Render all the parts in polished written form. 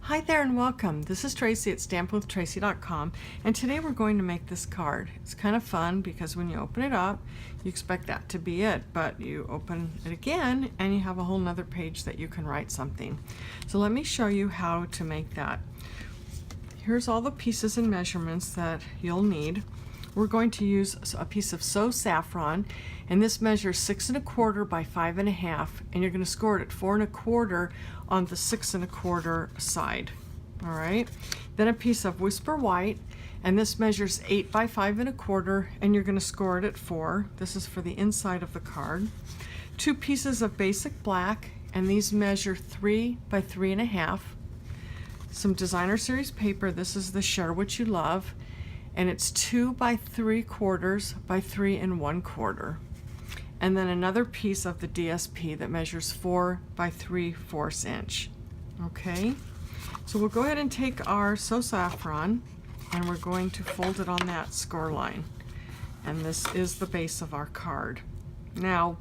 Hi there and welcome. This is Tracy at stampwithtracy.com, and today we're going to make this card. It's kind of fun because when you open it up, you expect that to be it, but you open it again and you have a whole nother page that you can write something. So let me show you how to make that. Here's all the pieces and measurements that you'll need. We're going to use a piece of So Saffron, and this measures 6 1/4 by 5 1/2, and you're going to score it at 4 1/4 on the 6 1/4 side. All right. Then a piece of Whisper White, and this measures 8 by 5 1/4, and you're going to score it at 4. This is for the inside of the card. 2 pieces of Basic Black, and these measure 3 by 3 1/2. Some Designer Series paper. This is the Share What You Love, and it's 2 by 3/4 by 3 1/4. And then another piece of the DSP that measures 4 by 3/4 inch. Okay, so we'll go ahead and take our So Saffron and we're going to fold it on that score line. And this is the base of our card. Now,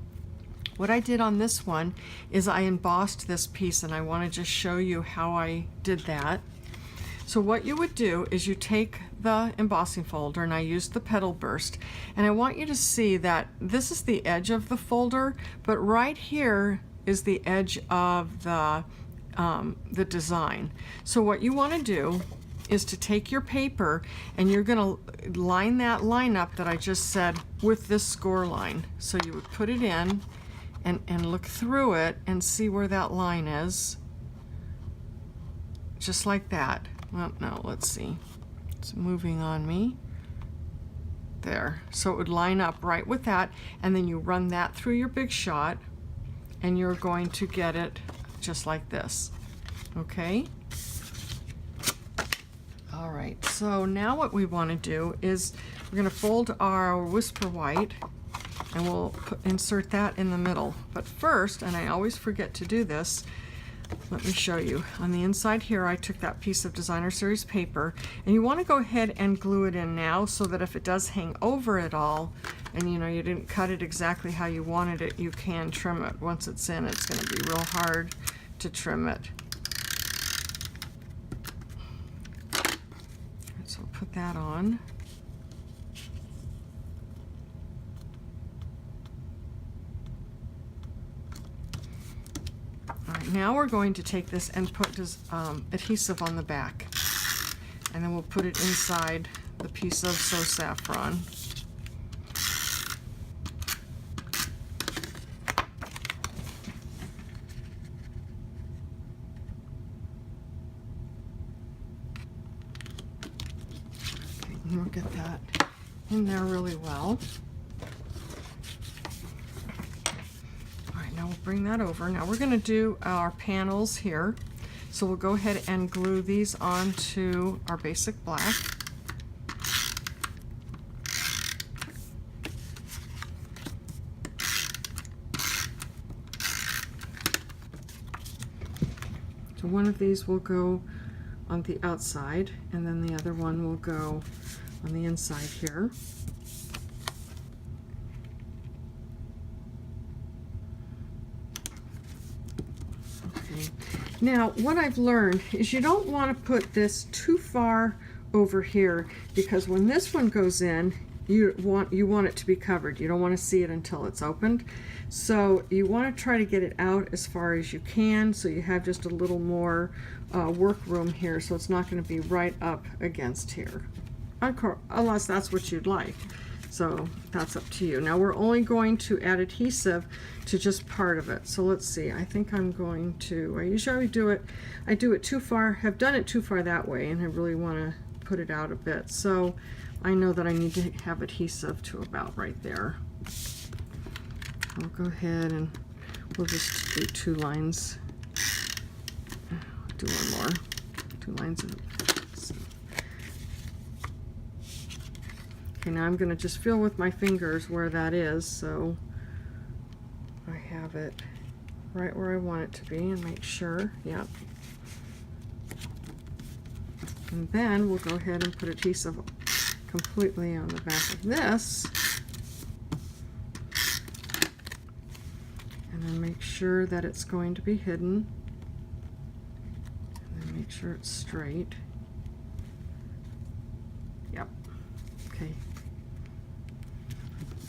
what I did on this one is I embossed this piece, and I want to just show you how I did that. So what you would do is you take the embossing folder, and I used the Petal Burst, and I want you to see that this is the edge of the folder, but right here is the edge of the design. So what you want to do is to take your paper and you're going to line that line up that I just said with this score line. So you would put it in and look through it and see where that line is, just like that. Well, no, let's see. It's moving on me. There. So it would line up right with that, and then you run that through your Big Shot, and you're going to get it just like this. Okay? All right, so now what we want to do is we're going to fold our Whisper White, and we'll insert that in the middle. But first, and I always forget to do this, let me show you. On the inside here, I took that piece of Designer Series paper, and you want to go ahead and glue it in now so that if it does hang over it all, and you know you didn't cut it exactly how you wanted it, you can trim it. Once it's in, it's going to be real hard to trim it. So put that on. Now we're going to take this and put this adhesive on the back, and then we'll put it inside the piece of So Saffron. Okay, we'll get that in there really well. Now we'll bring that over. Now we're going to do our panels here. So we'll go ahead and glue these onto our Basic Black. So one of these will go on the outside, and then the other one will go on the inside here. Now, what I've learned is you don't want to put this too far over here, because when this one goes in, you want it to be covered. You don't want to see it until it's opened. So you want to try to get it out as far as you can, so you have just a little more work room here, so it's not going to be right up against here, unless that's what you'd like. So that's up to you. Now we're only going to add adhesive to just part of it. So let's see, I think I'm going to, I usually do it, I do it too far, have done it too far that way, and I really want to put it out a bit. So I know that I need to have adhesive to about right there. I'll go ahead and we'll just do 2 lines. Do one more. 2 lines of it. Okay, now I'm going to just feel with my fingers where that is, so I have it right where I want it to be, and make sure, yep. And then we'll go ahead and put adhesive completely on the back of this, and then make sure that it's going to be hidden, and then make sure it's straight. Yep. Okay.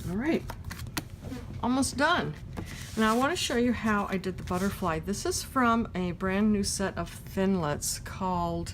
All right. Almost done. Now I want to show you how I did the butterfly. This is from a brand new set of Thinlits called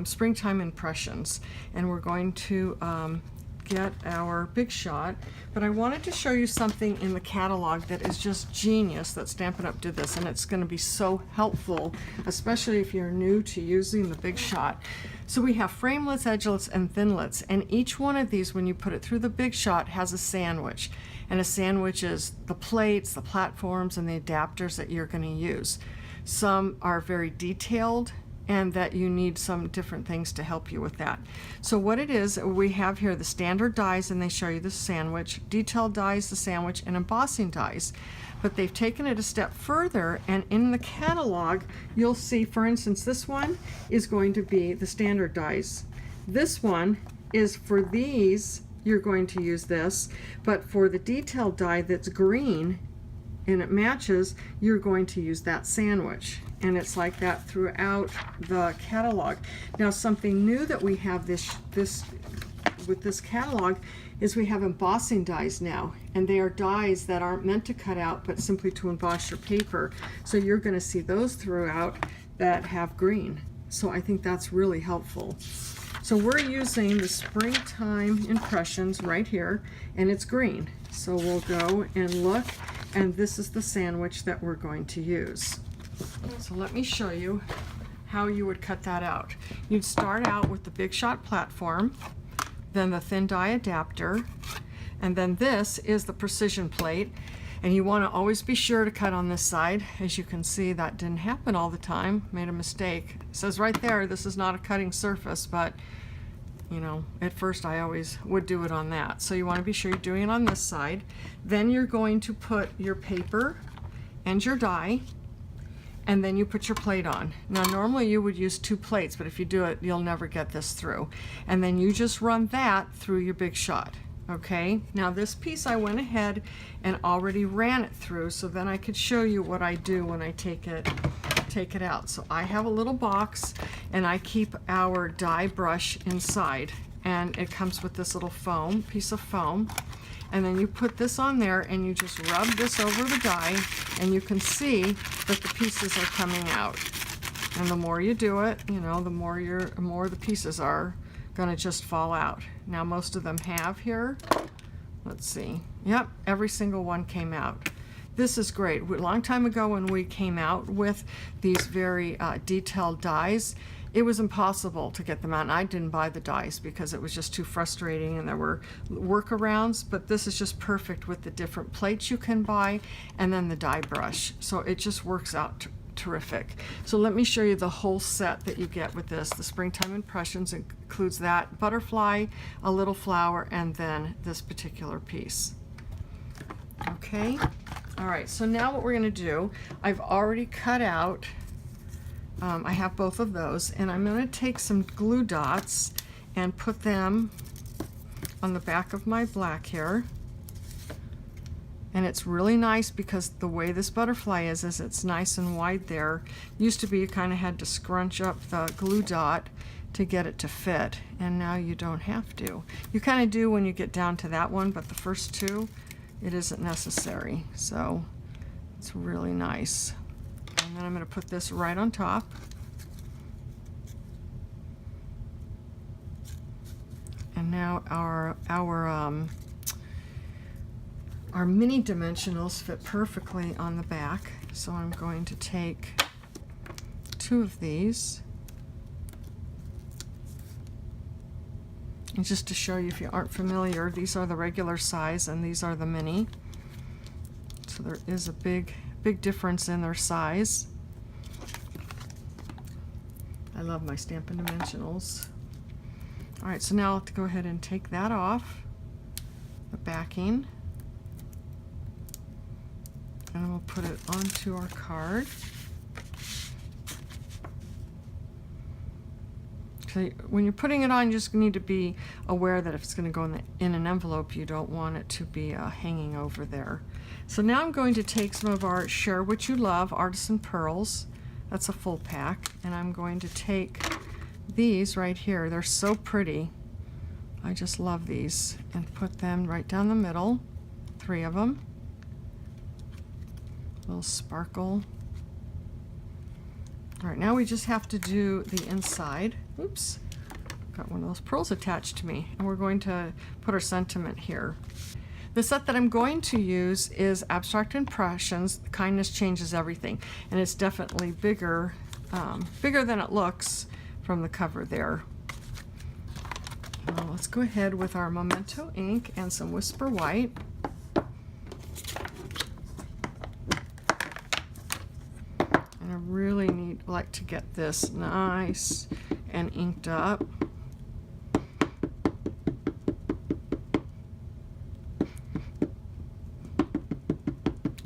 Springtime Impressions, and we're going to get our Big Shot, but I wanted to show you something in the catalog that is just genius that Stampin' Up! Did this, and it's going to be so helpful, especially if you're new to using the Big Shot. So we have framelits, edgelets, and thinlits, and each one of these, when you put it through the Big Shot, has a sandwich. And a sandwich is the plates, the platforms, and the adapters that you're going to use. Some are very detailed, and that you need some different things to help you with that. So what it is, we have here the standard dies, and they show you the sandwich, detailed dies, the sandwich, and embossing dies. But they've taken it a step further, and in the catalog, you'll see, for instance, this one is going to be the standard dies. This one is for these, you're going to use this, but for the detailed die that's green, and it matches, you're going to use that sandwich. And it's like that throughout the catalog. Now, something new that we have with this catalog is we have embossing dies now, and they are dies that aren't meant to cut out but simply to emboss your paper. So you're going to see those throughout that have green. So I think that's really helpful. So we're using the Springtime Impressions right here, and it's green. So we'll go and look, and this is the sandwich that we're going to use. So let me show you how you would cut that out. You'd start out with the Big Shot platform, then the thin die adapter, and then this is the precision plate. And you want to always be sure to cut on this side. As you can see, that didn't happen all the time. Made a mistake. It says right there, this is not a cutting surface, but you know, at first I always would do it on that. So you want to be sure you're doing it on this side. Then you're going to put your paper and your die, and then you put your plate on. Now normally you would use 2 plates, but if you do it, you'll never get this through. And then you just run that through your Big Shot. Okay, now this piece I went ahead and already ran it through, so then I could show you what I do when I take it out. So I have a little box, and I keep our die brush inside, and it comes with this little piece of foam, and then you put this on there and you just rub this over the die, and you can see that the pieces are coming out. And the more you do it, you know, the more the pieces are gonna just fall out. Now most of them have here. Let's see. Yep, every single one came out. This is great. A long time ago when we came out with these very detailed dies, it was impossible to get them out. And I didn't buy the dies because it was just too frustrating, and there were workarounds, but this is just perfect with the different plates you can buy and then the die brush. So it just works out terrific. So let me show you the whole set that you get with this. The Springtime Impressions includes that butterfly, a little flower, and then this particular piece. Okay, all right, so now what we're going to do, I've already cut out, I have both of those, and I'm going to take some glue dots and put them on the back of my black here. And it's really nice because the way this butterfly is it's nice and wide there. Used to be you kind of had to scrunch up the glue dot to get it to fit, and now you don't have to. You kind of do when you get down to that one, but the first 2, it isn't necessary. So it's really nice. And then I'm going to put this right on top. And now our mini dimensionals fit perfectly on the back, so I'm going to take 2 of these. And just to show you if you aren't familiar, these are the regular size and these are the mini. So there is a big difference in their size. I love my Stampin' Dimensionals. All right, so now I'll have to go ahead and take that off, the backing. And we'll put it onto our card. So when you're putting it on, you just need to be aware that if it's going to go in an envelope, you don't want it to be hanging over there. So now I'm going to take some of our Share What You Love Artisan Pearls. That's a full pack. And I'm going to take these right here. They're so pretty. I just love these. And put them right down the middle. 3 of them. Little sparkle. All right, now we just have to do the inside. Oops, got one of those pearls attached to me. And we're going to put our sentiment here. The set that I'm going to use is Abstract Impressions, Kindness Changes Everything. And it's definitely bigger, bigger than it looks from the cover there. Let's go ahead with our Memento ink and some Whisper White. And I really like to get this nice and inked up.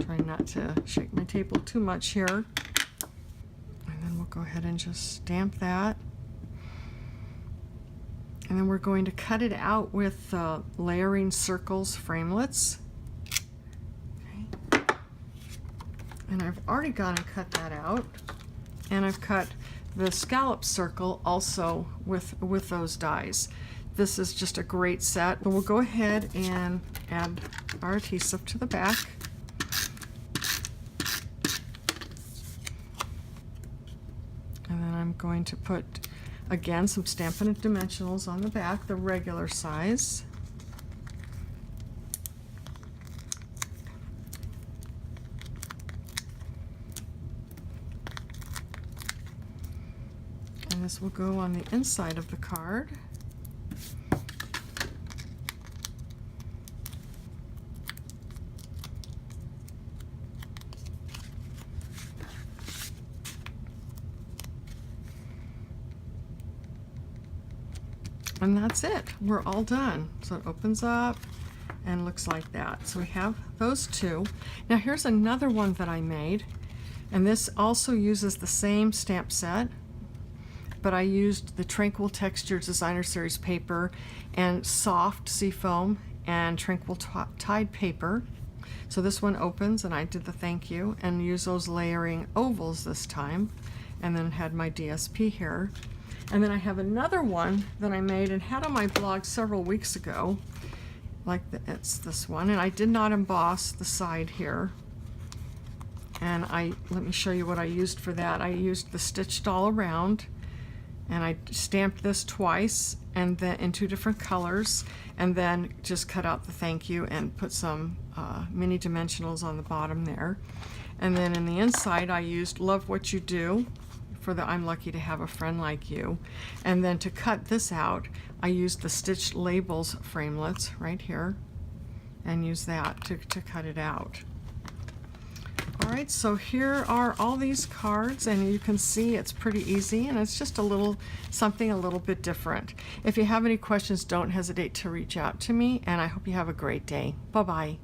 Trying not to shake my table too much here. And then we'll go ahead and just stamp that. And then we're going to cut it out with layering circles framelets. Okay. And I've already gone and cut that out. And I've cut the scallop circle also with those dies. This is just a great set. But we'll go ahead and add our adhesive to the back. And then I'm going to put, again, some Stampin' It! Dimensionals on the back, the regular size. And this will go on the inside of the card. And that's it. We're all done. So it opens up and looks like that. So we have those two. Now here's another one that I made. And this also uses the same stamp set, but I used the Tranquil Textures Designer Series paper and soft seafoam and Tranquil Tide paper. So this one opens, and I did the thank you and use those layering ovals this time, and then had my DSP here. And then I have another one that I made and had on my blog several weeks ago. It's this one, and I did not emboss the side here. And let me show you what I used for that. I used the Stitched All Around, and I stamped this twice, and then in 2 different colors, and then just cut out the thank you and put some mini dimensionals on the bottom there. And then in the inside, I used Love What You Do for the I'm Lucky to Have a Friend Like You. And then to cut this out, I used the Stitched Labels framelets right here and use that to cut it out. All right, so here are all these cards, and you can see it's pretty easy, and it's just something a little bit different. If you have any questions, don't hesitate to reach out to me, and I hope you have a great day. Bye-bye.